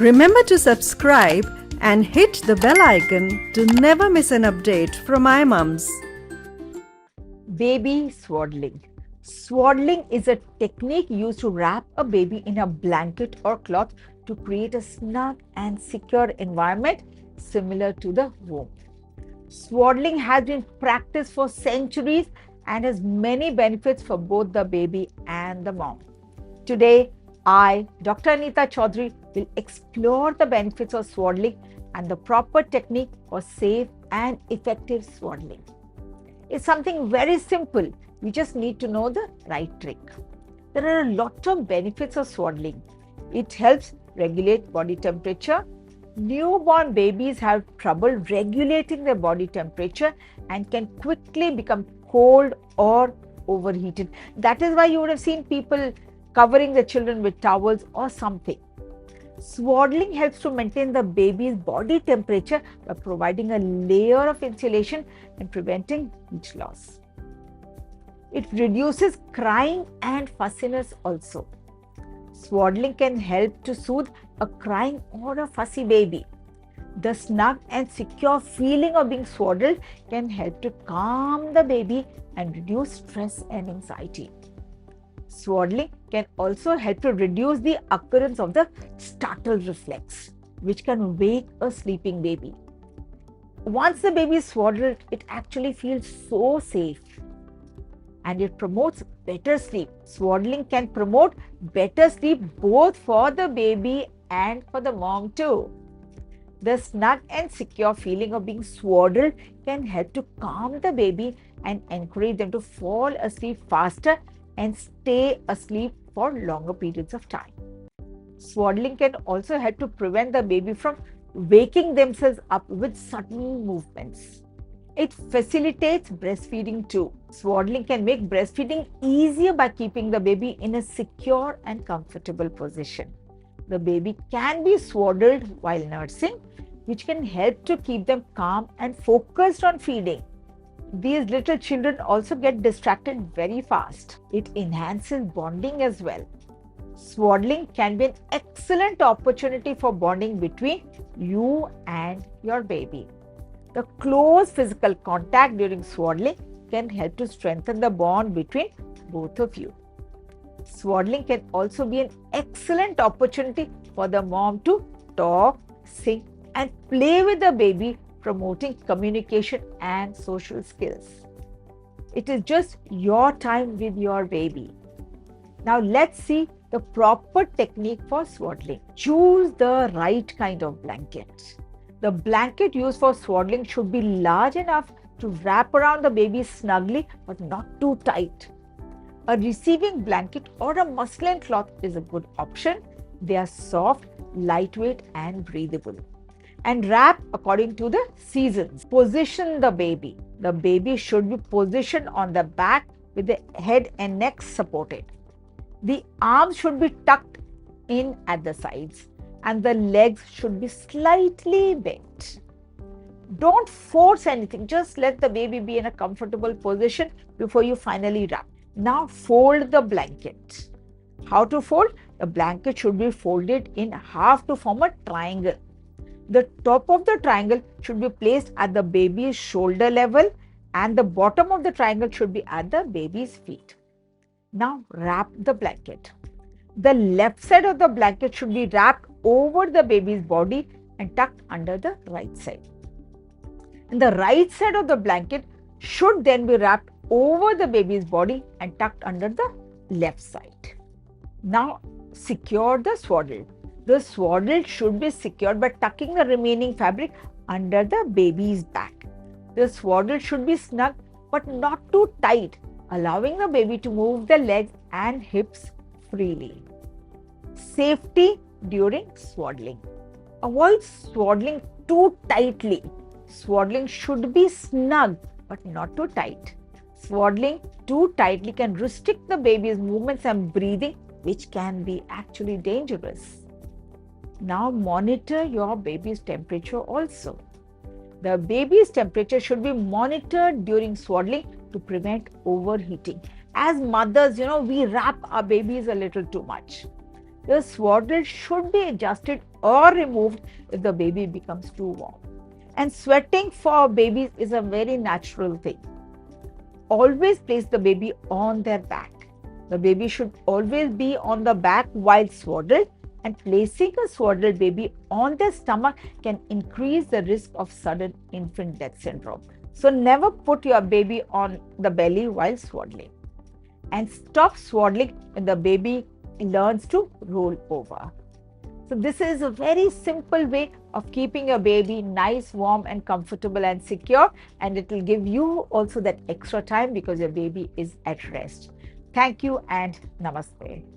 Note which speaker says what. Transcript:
Speaker 1: Remember to subscribe and hit the bell icon to never miss an update from iMumz.
Speaker 2: Baby swaddling. Swaddling is a technique used to wrap a baby in a blanket or cloth to create a snug and secure environment similar to the womb. Swaddling has been practiced for centuries and has many benefits for both the baby and the mom. Today, I, Dr. Anita will explore the benefits of swaddling and the proper technique for safe and effective swaddling. It's something very simple. We just need to know the right trick. There are a lot of benefits of swaddling. It helps regulate body temperature. Newborn babies have trouble regulating their body temperature and can quickly become cold or overheated. That is why you would have seen people covering the children with towels or something. Swaddling helps to maintain the baby's body temperature by providing a layer of insulation and preventing heat loss. It reduces crying and fussiness also. Swaddling can help to soothe a crying or a fussy baby. The snug and secure feeling of being swaddled can help to calm the baby and reduce stress and anxiety. Swaddling can also help to reduce the occurrence of the startle reflex, which can wake a sleeping baby. Once the baby is swaddled, it actually feels so safe and it promotes better sleep. Swaddling can promote better sleep both for the baby and for the mom too. The snug and secure feeling of being swaddled can help to calm the baby and encourage them to fall asleep faster and stay asleep for longer periods of time. Swaddling can also help to prevent the baby from waking themselves up with sudden movements. It facilitates breastfeeding too. Swaddling can make breastfeeding easier by keeping the baby in a secure and comfortable position. The baby can be swaddled while nursing, which can help to keep them calm and focused on feeding. These little children also get distracted very fast. It enhances bonding as well. Swaddling can be an excellent opportunity for bonding between you and your baby. The close physical contact during swaddling can help to strengthen the bond between both of you. Swaddling can also be an excellent opportunity for the mom to talk, sing, and play with the baby, promoting communication and social skills. It is just your time with your baby. Now let's see the proper technique for swaddling. Choose the right kind of blanket. The blanket used for swaddling should be large enough to wrap around the baby snugly but not too tight. A receiving blanket or a muslin cloth is a good option. They are soft, lightweight and breathable. And wrap according to the seasons. Position the baby. The baby should be positioned on the back with the head and neck supported. The arms should be tucked in at the sides and the legs should be slightly bent. Don't force anything. Just let the baby be in a comfortable position before you finally wrap. Now fold the blanket. How to fold? The blanket should be folded in half to form a triangle. The top of the triangle should be placed at the baby's shoulder level and the bottom of the triangle should be at the baby's feet. Now wrap the blanket. The left side of the blanket should be wrapped over the baby's body and tucked under the right side. And the right side of the blanket should then be wrapped over the baby's body and tucked under the left side. Now secure the swaddle. The swaddle should be secured by tucking the remaining fabric under the baby's back. The swaddle should be snug but not too tight, allowing the baby to move the legs and hips freely. Safety during swaddling. Avoid swaddling too tightly. Swaddling should be snug but not too tight. Swaddling too tightly can restrict the baby's movements and breathing, which can be actually dangerous. Now monitor your baby's temperature also. The baby's temperature should be monitored during swaddling to prevent overheating. As mothers, we wrap our babies a little too much. The swaddle should be adjusted or removed if the baby becomes too warm. And sweating for babies is a very natural thing. Always place the baby on their back. The baby should always be on the back while swaddled, and placing a swaddled baby on their stomach can increase the risk of sudden infant death syndrome. So never put your baby on the belly while swaddling. And stop swaddling when the baby learns to roll over. So this is a very simple way of keeping your baby nice, warm and comfortable and secure, and it will give you also that extra time because your baby is at rest. Thank you and namaste.